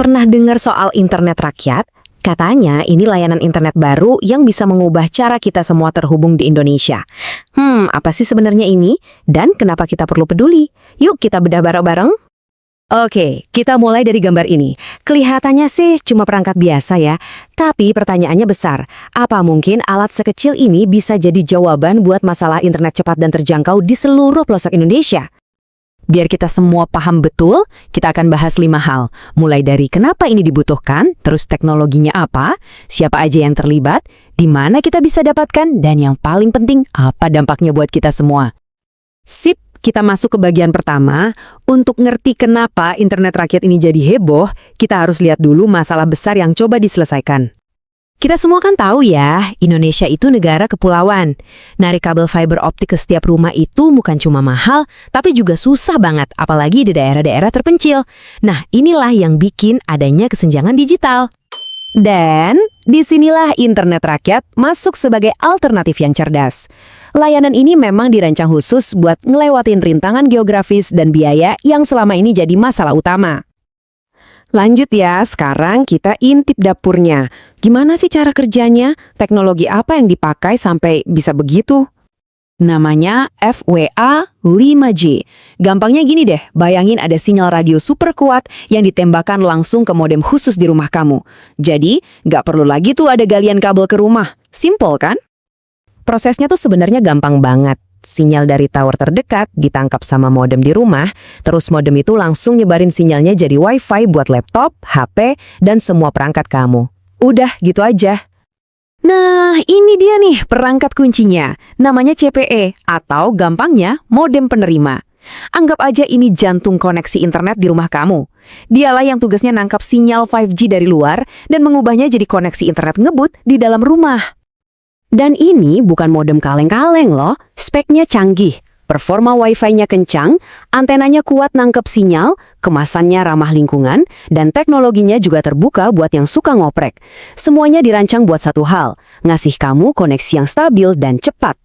Pernah dengar soal internet rakyat? Katanya ini layanan internet baru yang bisa mengubah cara kita semua terhubung di Indonesia. Apa sih sebenarnya ini? Dan kenapa kita perlu peduli? Yuk kita bedah bareng-bareng. Oke, kita mulai dari gambar ini. Kelihatannya sih cuma perangkat biasa ya, tapi pertanyaannya besar. Apa mungkin alat sekecil ini bisa jadi jawaban buat masalah internet cepat dan terjangkau di seluruh pelosok Indonesia? Biar kita semua paham betul, kita akan bahas 5 hal. Mulai dari kenapa ini dibutuhkan, terus teknologinya apa, siapa aja yang terlibat, di mana kita bisa dapatkan, dan yang paling penting, apa dampaknya buat kita semua. Sip, kita masuk ke bagian pertama. Untuk ngerti kenapa internet rakyat ini jadi heboh, kita harus lihat dulu masalah besar yang coba diselesaikan. Kita semua kan tahu ya, Indonesia itu negara kepulauan. Narik kabel fiber optik ke setiap rumah itu bukan cuma mahal, tapi juga susah banget, apalagi di daerah-daerah terpencil. Nah, inilah yang bikin adanya kesenjangan digital. Dan disinilah internet rakyat masuk sebagai alternatif yang cerdas. Layanan ini memang dirancang khusus buat ngelewatin rintangan geografis dan biaya yang selama ini jadi masalah utama. Lanjut ya, sekarang kita intip dapurnya. Gimana sih cara kerjanya? Teknologi apa yang dipakai sampai bisa begitu? Namanya FWA 5G. Gampangnya gini deh, bayangin ada sinyal radio super kuat yang ditembakkan langsung ke modem khusus di rumah kamu. Jadi, nggak perlu lagi tuh ada galian kabel ke rumah. Simple kan? Prosesnya tuh sebenarnya gampang banget. Sinyal dari tower terdekat ditangkap sama modem di rumah, terus modem itu langsung nyebarin sinyalnya jadi Wi-Fi buat laptop, HP, dan semua perangkat kamu. Udah, gitu aja. Nah, ini dia nih perangkat kuncinya. Namanya CPE, atau gampangnya modem penerima. Anggap aja ini jantung koneksi internet di rumah kamu. Dialah yang tugasnya nangkap sinyal 5G dari luar dan mengubahnya jadi koneksi internet ngebut di dalam rumah. Dan ini bukan modem kaleng-kaleng loh, speknya canggih, performa Wi-Fi-nya kencang, antenanya kuat nangkep sinyal, kemasannya ramah lingkungan, dan teknologinya juga terbuka buat yang suka ngoprek. Semuanya dirancang buat satu hal, ngasih kamu koneksi yang stabil dan cepat.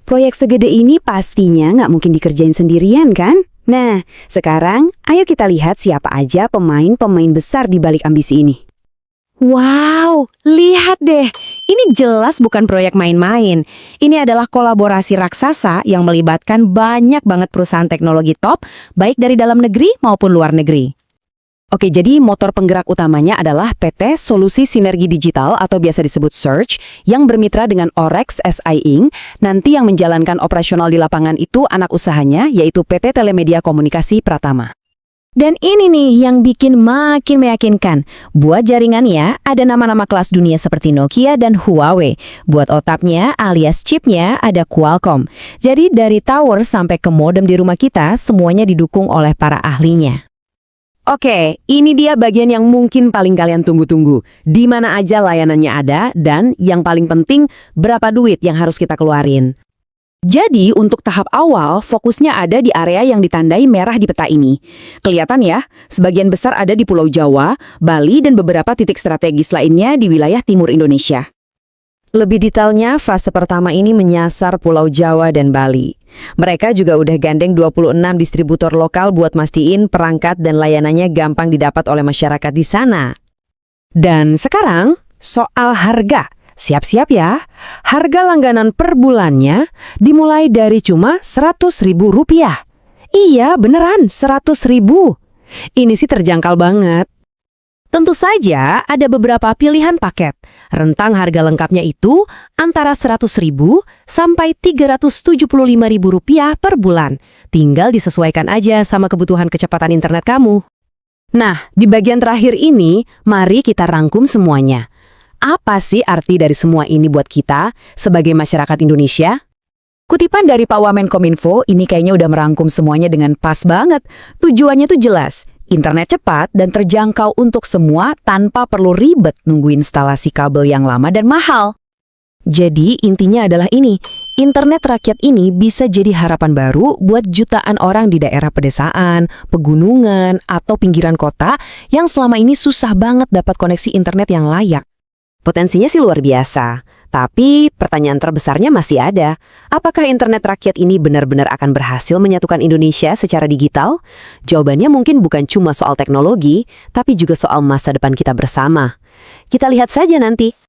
Proyek segede ini pastinya nggak mungkin dikerjain sendirian kan? Nah, sekarang ayo kita lihat siapa aja pemain-pemain besar di balik ambisi ini. Wow, lihat deh. Ini jelas bukan proyek main-main. Ini adalah kolaborasi raksasa yang melibatkan banyak banget perusahaan teknologi top, baik dari dalam negeri maupun luar negeri. Oke, jadi motor penggerak utamanya adalah PT Solusi Sinergi Digital atau biasa disebut Search, yang bermitra dengan Orex SI Inc. Nanti yang menjalankan operasional di lapangan itu anak usahanya, yaitu PT Telemedia Komunikasi Pratama. Dan ini nih yang bikin makin meyakinkan. Buat jaringan ya, ada nama-nama kelas dunia seperti Nokia dan Huawei. Buat otaknya alias chipnya ada Qualcomm. Jadi dari tower sampai ke modem di rumah kita, semuanya didukung oleh para ahlinya. Oke, ini dia bagian yang mungkin paling kalian tunggu-tunggu. Di mana aja layanannya ada, dan yang paling penting, berapa duit yang harus kita keluarin. Jadi, untuk tahap awal, fokusnya ada di area yang ditandai merah di peta ini. Kelihatan ya, sebagian besar ada di Pulau Jawa, Bali, dan beberapa titik strategis lainnya di wilayah timur Indonesia. Lebih detailnya, fase pertama ini menyasar Pulau Jawa dan Bali. Mereka juga udah gandeng 26 distributor lokal buat mastiin perangkat dan layanannya gampang didapat oleh masyarakat di sana. Dan sekarang, soal harga. Siap-siap ya, harga langganan per bulannya dimulai dari cuma Rp100.000. Iya, beneran Rp100.000. Ini sih terjangkal banget. Tentu saja ada beberapa pilihan paket. Rentang harga lengkapnya itu antara Rp100.000 sampai Rp375.000 per bulan. Tinggal disesuaikan aja sama kebutuhan kecepatan internet kamu. Nah, di bagian terakhir ini, mari kita rangkum semuanya. Apa sih arti dari semua ini buat kita sebagai masyarakat Indonesia? Kutipan dari Pak Wamenkominfo ini kayaknya udah merangkum semuanya dengan pas banget. Tujuannya tuh jelas, internet cepat dan terjangkau untuk semua tanpa perlu ribet nunggu instalasi kabel yang lama dan mahal. Jadi intinya adalah ini, internet rakyat ini bisa jadi harapan baru buat jutaan orang di daerah pedesaan, pegunungan, atau pinggiran kota yang selama ini susah banget dapat koneksi internet yang layak. Potensinya sih luar biasa, Tapi pertanyaan terbesarnya masih ada. Apakah internet rakyat ini benar-benar akan berhasil menyatukan Indonesia secara digital? Jawabannya mungkin bukan cuma soal teknologi, tapi juga soal masa depan kita bersama. Kita lihat saja nanti.